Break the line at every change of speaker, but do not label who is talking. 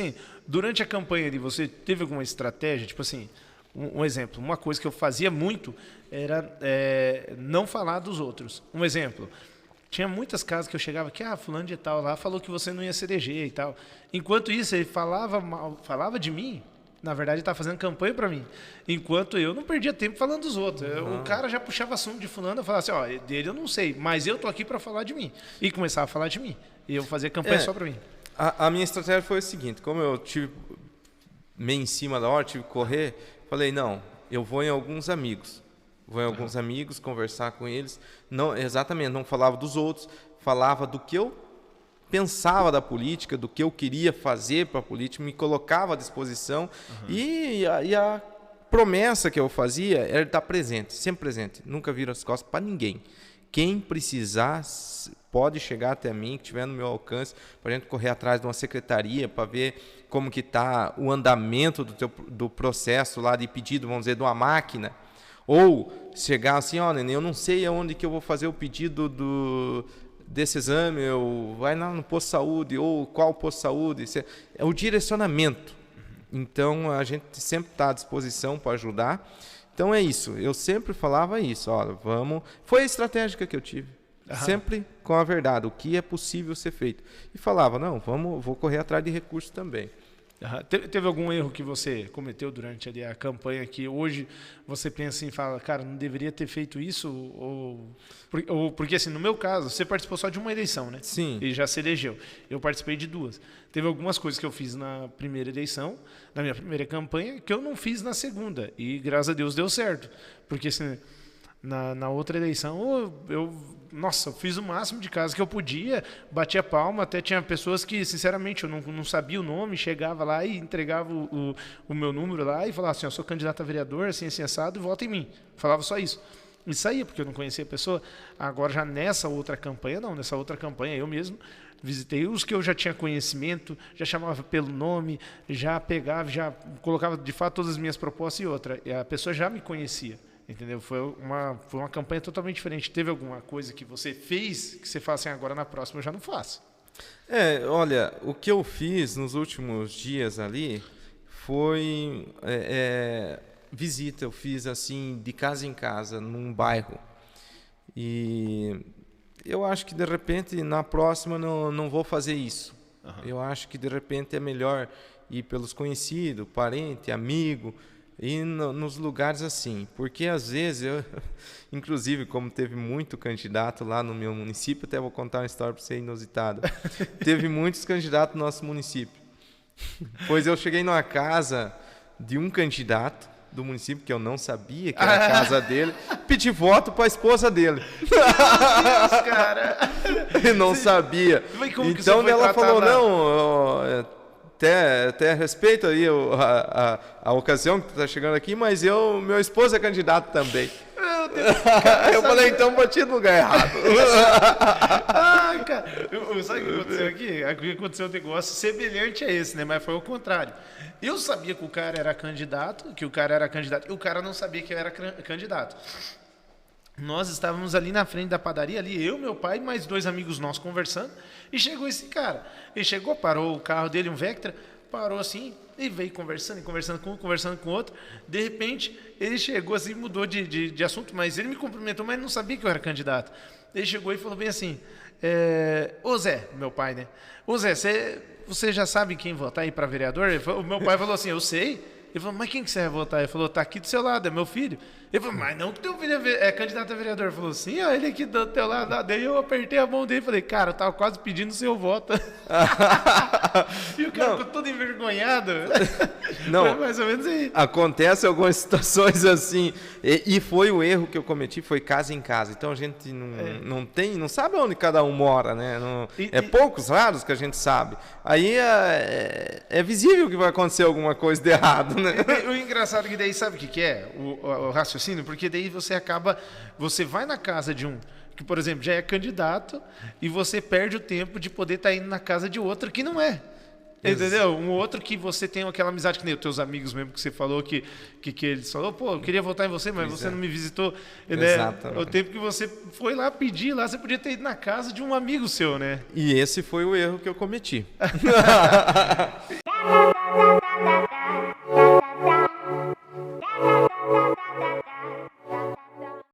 assim, durante a campanha ali, você teve alguma estratégia? Tipo assim, um exemplo, uma coisa que eu fazia muito era não falar dos outros. Um exemplo, tinha muitas casas que eu chegava aqui, fulano de tal lá falou que você não ia se eleger e tal. Enquanto isso, ele falava mal, falava de mim, na verdade ele estava fazendo campanha para mim. Enquanto eu não perdia tempo falando dos outros. O cara já puxava assunto de fulano e falava assim, ó, dele eu não sei, mas eu tô aqui para falar de mim. E começava a falar de mim. E eu fazia campanha só para mim.
A minha estratégia foi o seguinte, como eu tive meio em cima da hora, tive que correr, falei, não, eu vou em alguns amigos. Vou em alguns amigos, conversar com eles. Não, exatamente, não falava dos outros, falava do que eu pensava da política, do que eu queria fazer para a política, me colocava à disposição. E a promessa que eu fazia era estar presente, sempre presente. Nunca viro as costas para ninguém. Quem precisar pode chegar até mim, que estiver no meu alcance, para a gente correr atrás de uma secretaria, para ver como que está o andamento do processo lá de pedido, vamos dizer, de uma máquina. Ou chegar assim, ó, neném, eu não sei aonde que eu vou fazer o pedido desse exame, vai lá no posto de saúde, ou qual posto de saúde. É o direcionamento. Então, a gente sempre está à disposição para ajudar. Então é isso, eu sempre falava isso, olha, vamos... Foi a estratégia que eu tive, sempre com a verdade, o que é possível ser feito. E falava, não, vou correr atrás de recursos também.
Teve algum erro que você cometeu durante ali a campanha que hoje você pensa assim, fala, cara, não deveria ter feito isso? Porque assim, no meu caso, você participou só de uma eleição, né?
Sim.
E já se elegeu. Eu participei de duas. Teve algumas coisas que eu fiz na primeira eleição, na minha primeira campanha, que eu não fiz na segunda. E graças a Deus deu certo. Porque assim, na outra eleição, eu fiz o máximo de casa que eu podia, batia palma, até tinha pessoas que, sinceramente, eu não sabia o nome, chegava lá e entregava o meu número lá e falava assim, eu sou candidato a vereador, assim assado, vota em mim. Falava só isso. E saía, porque eu não conhecia a pessoa. Agora, já nessa outra campanha, nessa outra campanha, eu mesmo visitei os que eu já tinha conhecimento, já chamava pelo nome, já pegava, já colocava, de fato, todas as minhas propostas e outra. E a pessoa já me conhecia. Entendeu? Foi uma campanha totalmente diferente. Teve alguma coisa que você fez que você fala assim, agora na próxima eu já não faço?
Olha, o que eu fiz nos últimos dias ali foi visita. Eu fiz assim, de casa em casa, num bairro. E eu acho que de repente na próxima não vou fazer isso. Eu acho que de repente é melhor ir pelos conhecidos, parente, amigo, e nos lugares assim, porque às vezes inclusive como teve muito candidato lá no meu município, até vou contar uma história para você inusitada. Teve muitos candidatos no nosso município. Pois eu cheguei numa casa de um candidato do município que eu não sabia que era a casa dele, pedi voto para a esposa dele.
Meu Deus, cara.
Eu não sabia. Então ela falou, não, até respeito aí a ocasião que tu tá chegando aqui, mas meu esposo é candidato também.
Meu Deus, cara,
eu falei, então bati no lugar errado.
Cara, sabe o que aconteceu aqui? Aqui aconteceu um negócio semelhante a esse, né? Mas foi o contrário. Eu sabia que o cara era candidato, e o cara não sabia que eu era candidato. Nós estávamos ali na frente da padaria, ali eu, meu pai e mais dois amigos nossos conversando, e chegou esse cara. Ele chegou, parou o carro dele, um Vectra, parou assim, e veio conversando com um, conversando com o outro. De repente, ele chegou assim, mudou de assunto, mas ele me cumprimentou, mas ele não sabia que eu era candidato. Ele chegou e falou bem assim, ô Zé, meu pai, né? Ô Zé, você já sabe quem votar aí para vereador? O meu pai falou assim, eu sei. Ele falou, mas quem que você vai votar? Ele falou, tá aqui do seu lado, é meu filho. Ele falou, mas não que teu filho é candidato a vereador. Ele falou, sim, ó, ele aqui do teu lado. Daí eu apertei a mão dele e falei, cara, eu tava quase pedindo o seu voto. E o cara ficou todo envergonhado.
Não,
foi mais ou menos aí.
Acontece algumas situações assim. E foi o erro que eu cometi, foi casa em casa. Então a gente não sabe onde cada um mora, né? Poucos, raros que a gente sabe. Aí é visível que vai acontecer alguma coisa de errado, né?
O engraçado é que daí sabe o que é o raciocínio? Porque daí você vai na casa de um que, por exemplo, já é candidato e você perde o tempo de poder estar indo na casa de outro que não é. Entendeu? Um outro que você tem aquela amizade que nem os teus amigos mesmo que você falou que eles falaram, pô, eu queria votar em você, mas você não me visitou. Né?
Exatamente.
O tempo que você foi lá pedir, lá você podia ter ido na casa de um amigo seu, né?
E esse foi o erro que eu cometi.